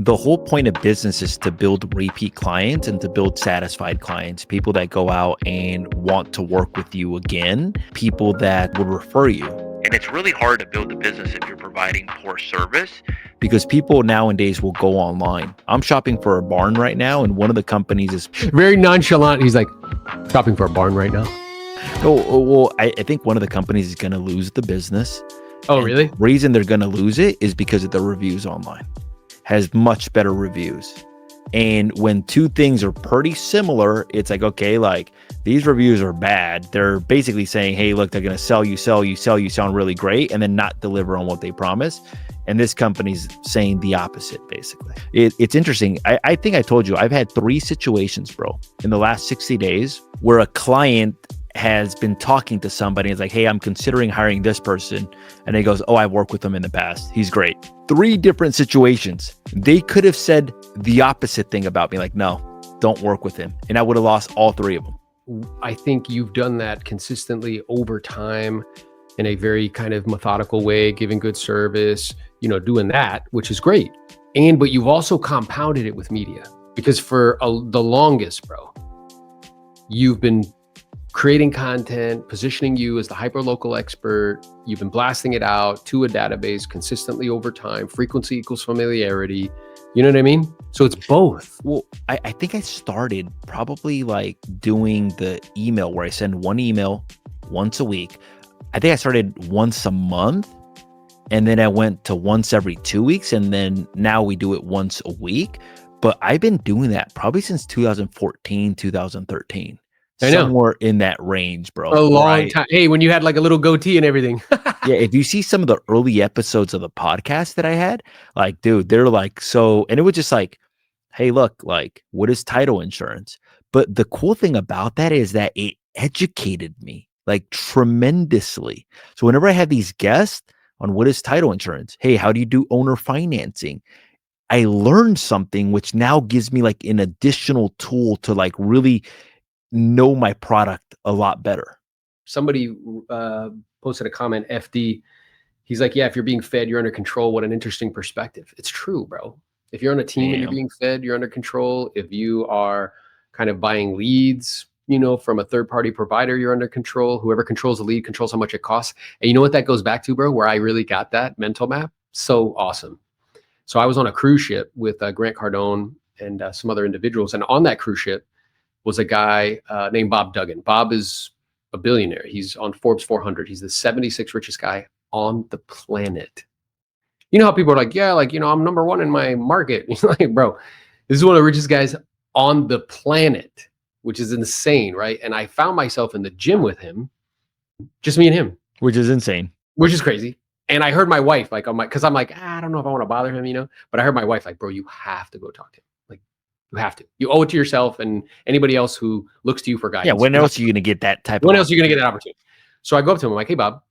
The whole point of business is to build repeat clients and to build satisfied clients, people that go out and want to work with you again, people that would refer you. And it's really hard to build a business if you're providing poor service, because people nowadays will go online. I'm shopping for a barn right now, and one of the companies is very nonchalant. He's like, shopping for a barn right now. Well, I think one of the companies is going to lose the business. Oh, really? The reason they're going to lose it is because of the reviews online. Has much better reviews. And when two things are pretty similar, it's like, okay, like these reviews are bad. They're basically saying, hey, look, they're going to sell you, sound really great, and then not deliver on what they promise. And this company's saying the opposite, basically. It's interesting. I think I told you, I've had 3 situations, bro, in the last 60 days where a client has been talking to somebody. It's like, hey, I'm considering hiring this person. And he goes, oh, I've worked with him in the past. He's great. 3 different situations. They could have said the opposite thing about me. Like, no, don't work with him. And I would have lost all 3 of them. I think you've done that consistently over time in a very kind of methodical way, giving good service, doing that, which is great. But you've also compounded it with media, because for the longest, bro, you've been creating content, positioning you as the hyper-local expert. You've been blasting it out to a database consistently over time. Frequency equals familiarity. You know what I mean? So it's both. Well, I think I started probably like doing the email where I send one email once a week. I think I started once a month, and then I went to once every 2 weeks, and then now we do it once a week. But I've been doing that probably since 2014, 2013. I know. Somewhere in that range, bro. A long time. Hey, when you had like a little goatee and everything. Yeah, if you see some of the early episodes of the podcast that I had, like, dude, they're like, so, and it was just like, hey, look, like, what is title insurance? But the cool thing about that is that it educated me like tremendously. So whenever I had these guests on what is title insurance, hey, how do you do owner financing? I learned something which now gives me like an additional tool to like really know my product a lot better. Somebody posted a comment, FD. He's like, yeah, if you're being fed, you're under control. What an interesting perspective. It's true, bro. If you're on a team and you're being fed, you're under control. If you are kind of buying leads, from a third-party provider, you're under control. Whoever controls the lead controls how much it costs. And you know what that goes back to, bro, where I really got that mental map? So awesome. So I was on a cruise ship with Grant Cardone and some other individuals. And on that cruise ship was a guy named Bob Dugan. Bob is a billionaire. He's on Forbes 400. He's the 76th richest guy on the planet. You know how people are like, yeah, like, I'm number 1 in my market. Like, bro, this is one of the richest guys on the planet, which is insane, right? And I found myself in the gym with him, just me and him. Which is insane. Which is crazy. And I heard my wife, like, because I'm like, I don't know if I want to bother him, but I heard my wife like, bro, you have to go talk to him. Like, you have to. You owe it to yourself and anybody else who looks to you for guidance. Yeah, when else are you going to get that type of... When else are you going to get that opportunity? So I go up to him, I'm like, hey, Bob,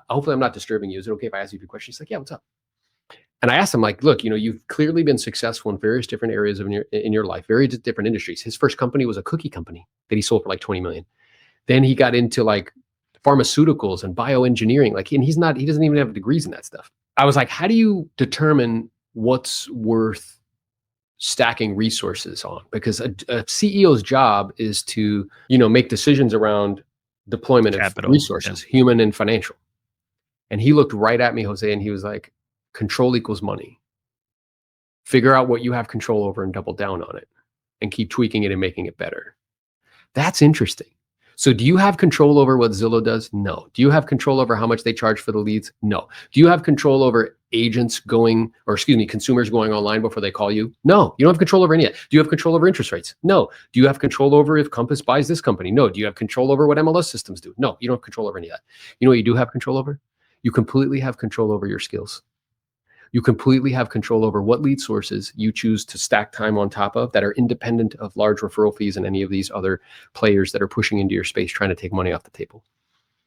hopefully I'm not disturbing you. Is it okay if I ask you a few questions? He's like, yeah, what's up? And I asked him, like, look, you've clearly been successful in various different areas of in your life, very different industries. His first company was a cookie company that he sold for like 20 million. Then he got into like pharmaceuticals and bioengineering. Like, and he doesn't even have degrees in that stuff. I was like, how do you determine what's worth stacking resources on? Because a CEO's job is to, make decisions around deployment of resources, human and financial. And he looked right at me, Jose, and he was like, control equals money. Figure out what you have control over and double down on it and keep tweaking it and making it better. That's interesting. So do you have control over what Zillow does? No. Do you have control over how much they charge for the leads? No. Do you have control over consumers going online before they call you? No. You don't have control over any of that. Do you have control over interest rates? No. Do you have control over if Compass buys this company? No. Do you have control over what MLS systems do? No. You don't have control over any of that. You know what you do have control over? You completely have control over your skills. You completely have control over what lead sources you choose to stack time on top of that are independent of large referral fees and any of these other players that are pushing into your space trying to take money off the table.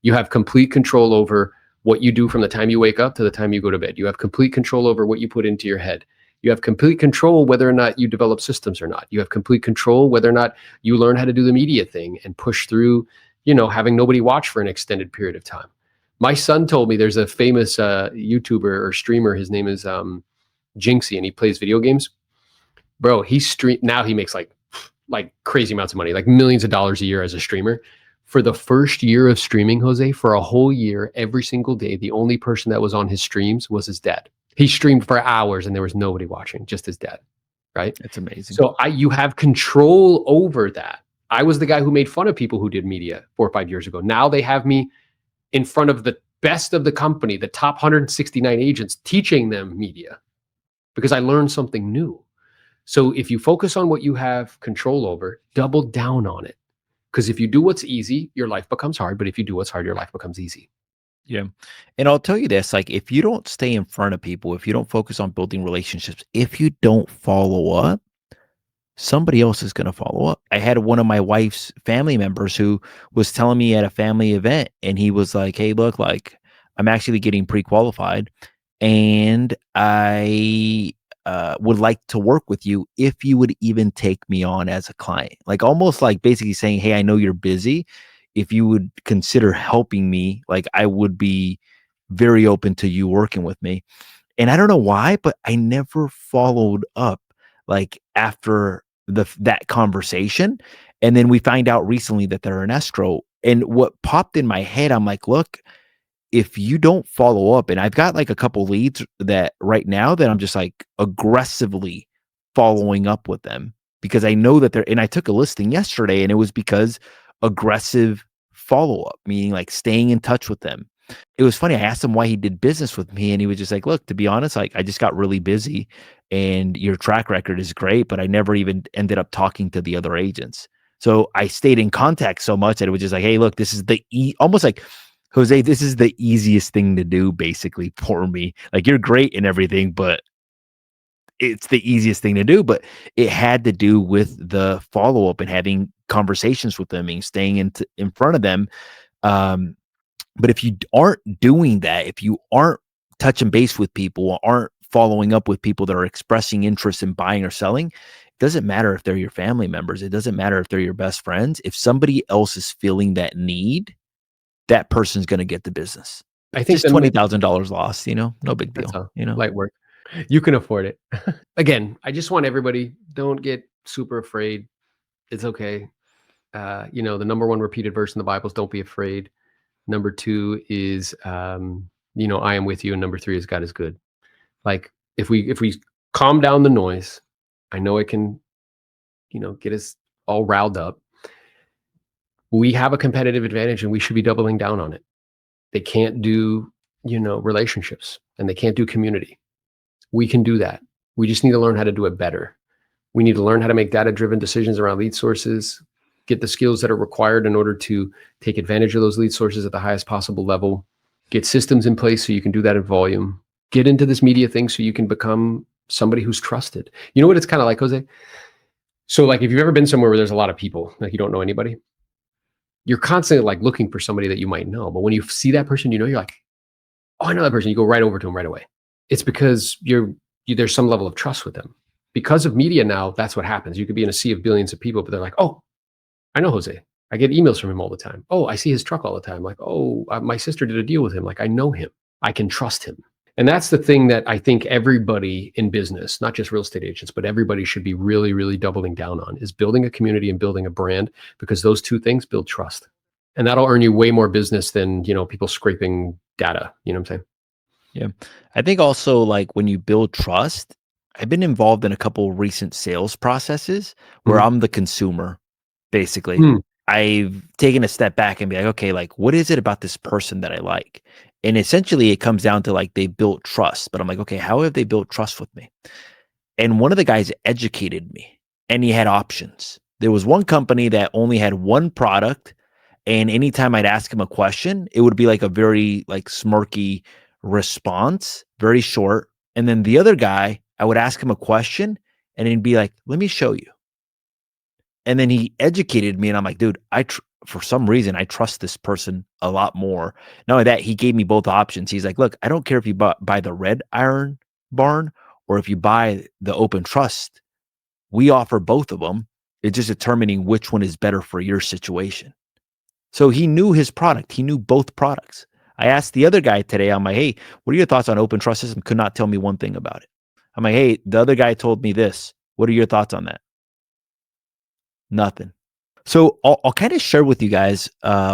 You have complete control over what you do from the time you wake up to the time you go to bed. You have complete control over what you put into your head. You have complete control whether or not you develop systems or not. You have complete control whether or not you learn how to do the media thing and push through, having nobody watch for an extended period of time. My son told me there's a famous YouTuber or streamer. His name is Jinxie, and he plays video games. Bro, now he makes like crazy amounts of money, like millions of dollars a year as a streamer. For the first year of streaming, Jose, for a whole year, every single day, the only person that was on his streams was his dad. He streamed for hours and there was nobody watching, just his dad, right? It's amazing. So you have control over that. I was the guy who made fun of people who did media 4 or 5 years ago. Now they have me in front of the best of the company, the top 169 agents, teaching them media because I learned something new. So if you focus on what you have control over, double down on it. Because if you do what's easy, your life becomes hard. But if you do what's hard, your life becomes easy. Yeah. And I'll tell you this, like if you don't stay in front of people, if you don't focus on building relationships, if you don't follow up, somebody else is going to follow up. I had one of my wife's family members who was telling me at a family event, and he was like, "Hey, look, like I'm actually getting pre-qualified and I would like to work with you if you would even take me on as a client." Like almost like basically saying, "Hey, I know you're busy. If you would consider helping me, like I would be very open to you working with me." And I don't know why, but I never followed up like after that conversation. And then we find out recently that they're in escrow. And what popped in my head, I'm like, look, if you don't follow up, and I've got like a couple leads that right now that I'm just like aggressively following up with them because I know that and I took a listing yesterday and it was because aggressive follow up, meaning like staying in touch with them. It was funny. I asked him why he did business with me, and he was just like, "Look, to be honest, like I just got really busy, and your track record is great, but I never even ended up talking to the other agents." So I stayed in contact so much that it was just like, "Hey, look, this is almost like Jose, this is the easiest thing to do, basically for me. Like you're great and everything, but it's the easiest thing to do." But it had to do with the follow up and having conversations with them and staying in front of them. Um, but if you aren't doing that, if you aren't touching base with people, aren't following up with people that are expressing interest in buying or selling, it doesn't matter if they're your family members. It doesn't matter if they're your best friends. If somebody else is feeling that need, that person's going to get the business. I think Just then $20,000 lost, no big that's deal, a light work. You can afford it. Again, I just want everybody, don't get super afraid. It's okay. The number one repeated verse in the Bible is don't be afraid. Number two is, I am with you. And number three is God is good. Like if we calm down the noise, I know it can, get us all riled up. We have a competitive advantage and we should be doubling down on it. They can't do, relationships, and they can't do community. We can do that. We just need to learn how to do it better. We need to learn how to make data-driven decisions around lead sources, get the skills that are required in order to take advantage of those lead sources at the highest possible level, get systems in place so you can do that in volume, get into this media thing so you can become somebody who's trusted. You know what it's kind of like, Jose? So like if you've ever been somewhere where there's a lot of people, like you don't know anybody, you're constantly like looking for somebody that you might know. But when you see that person, you're like, oh, I know that person. You go right over to them right away. It's because there's some level of trust with them. Because of media now, that's what happens. You could be in a sea of billions of people, but they're like, oh, I know Jose. I get emails from him all the time. Oh, I see his truck all the time. Like, oh, my sister did a deal with him. Like, I know him. I can trust him. And that's the thing that I think everybody in business, not just real estate agents, but everybody should be really, really doubling down on, is building a community and building a brand, because those two things build trust. And that'll earn you way more business than, people scraping data. You know what I'm saying? Yeah. I think also like when you build trust, I've been involved in a couple recent sales processes where Mhm. I'm the consumer, basically. Mm. I've taken a step back and be like, okay, like what is it about this person that I like? And essentially it comes down to like they built trust, but I'm like, okay, how have they built trust with me? And one of the guys educated me and he had options. There was one company that only had one product, and anytime I'd ask him a question, it would be like a very like smirky response, very short. And then the other guy, I would ask him a question and he'd be like, "Let me show you." And then he educated me and I'm like, "Dude, for some reason I trust this person a lot more." Not only that, he gave me both options. He's like, "Look, I don't care if you buy the red iron barn or if you buy the open trust. We offer both of them. It's just determining which one is better for your situation." So he knew his product. He knew both products. I asked the other guy today, I'm like, "Hey, what are your thoughts on open trust system?" Could not tell me one thing about it. I'm like, hey, the other guy told me this. What are your thoughts on that? Nothing. So I'll kind of share with you guys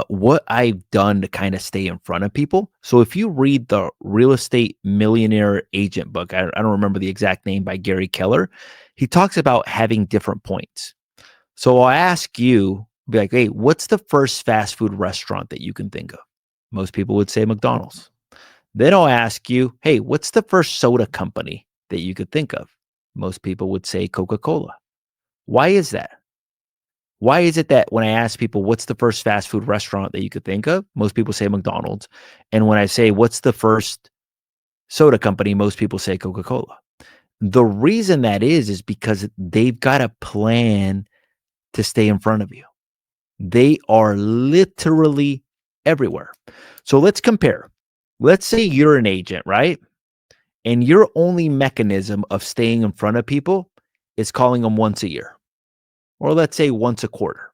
what I've done to kind of stay in front of people. So if you read the Real Estate Millionaire Agent book, I don't remember the exact name, by Gary Keller, he talks about having different points. So I'll ask you, be like, hey, what's the first fast food restaurant that you can think of? Most people would say McDonald's. Then I'll ask you, hey, what's the first soda company that you could think of? Most people would say Coca-Cola. Why is that? Why is it that when I ask people, what's the first fast food restaurant that you could think of? Most people say McDonald's. And when I say, what's the first soda company? Most people say Coca-Cola. The reason that is because they've got a plan to stay in front of you. They are literally everywhere. So let's compare. Let's say you're an agent, right? And your only mechanism of staying in front of people is calling them once a year, or let's say once a quarter,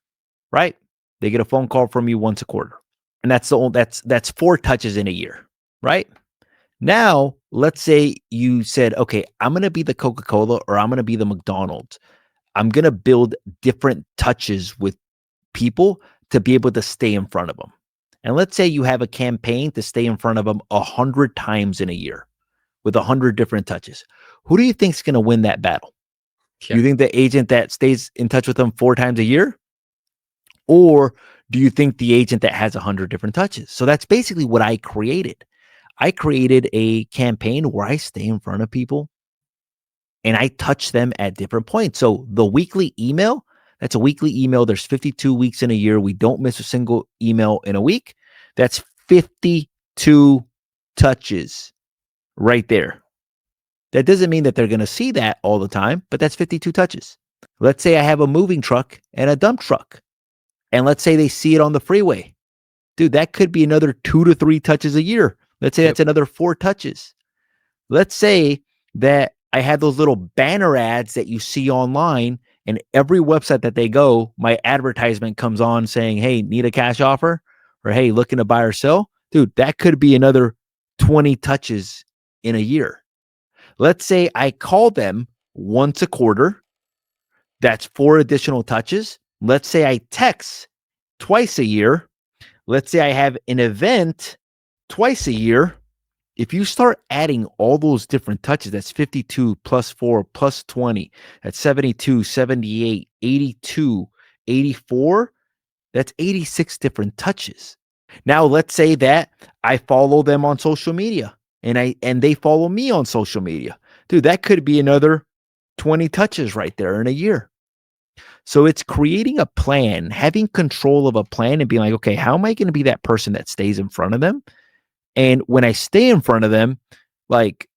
right? They get a phone call from you once a quarter. And that's 4 touches in a year, right? Now, let's say you said, okay, I'm going to be the Coca-Cola or I'm going to be the McDonald's. I'm going to build different touches with people to be able to stay in front of them. And let's say you have a campaign to stay in front of them 100 times in a year with 100 different touches. Who do you think is going to win that battle? Yeah. You think the agent that stays in touch with them 4 times a year? Or do you think the agent that has 100 different touches? So that's basically what I created. I created a campaign where I stay in front of people and I touch them at different points. So the weekly email, that's a weekly email. There's 52 weeks in a year. We don't miss a single email in a week. That's 52 touches right there. That doesn't mean that they're going to see that all the time, but that's 52 touches. Let's say I have a moving truck and a dump truck, and let's say they see it on the freeway. Dude, that could be another 2 to 3 touches a year. Let's say that's another 4 touches. Let's say that I have those little banner ads that you see online, and every website that they go, my advertisement comes on saying, hey, need a cash offer? Or, hey, looking to buy or sell? Dude, that could be another 20 touches in a year. Let's say I call them once a quarter. That's 4 additional touches. Let's say I text twice a year. Let's say I have an event twice a year. If you start adding all those different touches, that's 52 plus 4 plus 20. That's 72, 78, 82, 84. That's 86 different touches. Now, let's say that I follow them on social media and they follow me on social media. Dude, that could be another 20 touches right there in a year. So it's creating a plan, having control of a plan and being like, okay, how am I going to be that person that stays in front of them? And when I stay in front of them, like,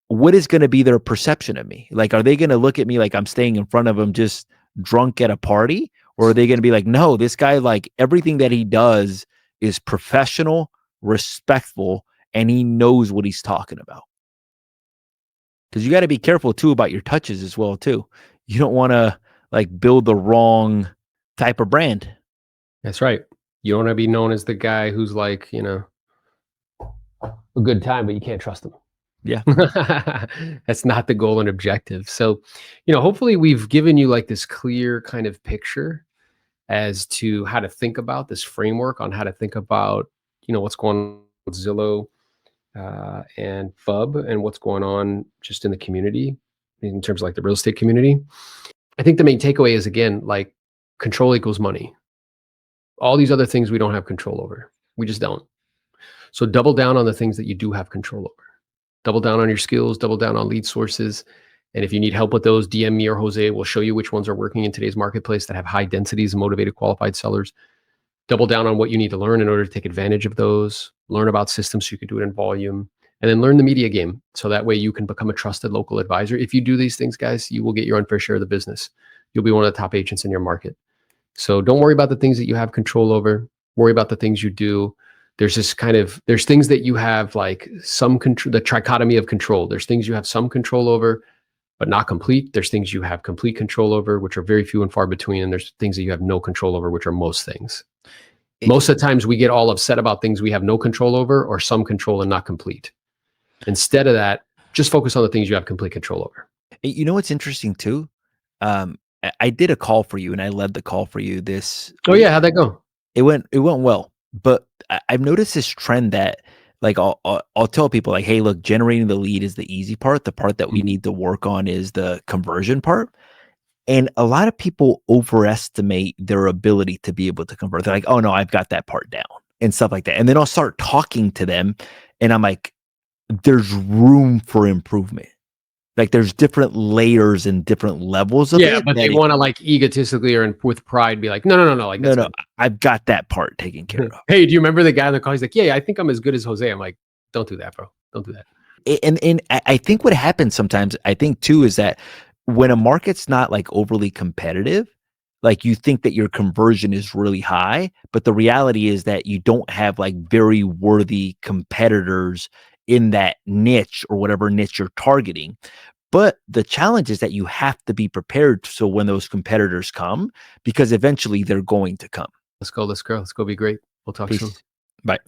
what is going to be their perception of me? Like, are they going to look at me like I'm staying in front of them just drunk at a party? Or are they going to be like, no, this guy, like, everything that he does is professional, respectful, and he knows what he's talking about? Because you got to be careful too about your touches as well too. You don't want to like build the wrong type of brand. That's right. You don't want to be known as the guy who's like, a good time, but you can't trust them. Yeah. That's not the goal and objective. So, hopefully we've given you like this clear kind of picture as to how to think about this framework on how to think about, what's going on with Zillow and FUB and what's going on just in the community in terms of like the real estate community. I think the main takeaway is, again, like, control equals money. All these other things we don't have control over. We just don't. So double down on the things that you do have control over. Double down on your skills, double down on lead sources. And if you need help with those, DM me or Jose. We'll show you which ones are working in today's marketplace that have high densities and motivated qualified sellers. Double down on what you need to learn in order to take advantage of those. Learn about systems so you can do it in volume. And then learn the media game. So that way you can become a trusted local advisor. If you do these things, guys, you will get your unfair share of the business. You'll be one of the top agents in your market. So don't worry about the things that you have control over. Worry about the things you do. There's there's things that you have like some control, the trichotomy of control. There's things you have some control over, but not complete. There's things you have complete control over, which are very few and far between. And there's things that you have no control over, which are most things. Most of the times we get all upset about things we have no control over or some control and not complete. Instead of that, Just focus on the things you have complete control over. You know what's interesting too? I did a call for you, and I led the call for you this Oh week. yeah, how'd that go? It went well, but I've noticed this trend that like I'll tell people like, hey, look, generating the lead is the easy part. The part that we Mhm. need to work on is the conversion part. And a lot of people overestimate their ability to be able to convert. They're like, oh no, I've got that part down and stuff like that. And then I'll start talking to them, and I'm like, there's room for improvement. Like there's different layers and different levels of Yeah, it but they that want to like egotistically or with pride be like, no, no, no, no, like no, that's no, good. I've got that part taken care of. Hey, do you remember the guy on the call? He's like, yeah, I think I'm as good as Jose. I'm like, don't do that, bro. Don't do that. And I think what happens sometimes, I think too, is that when a market's not like overly competitive, like you think that your conversion is really high, but the reality is that you don't have like very worthy competitors in that niche or whatever niche you're targeting. But the challenge is that you have to be prepared so when those competitors come, because eventually they're going to come. Let's go. Let's go. Let's go be great. We'll talk soon. Peace. Bye.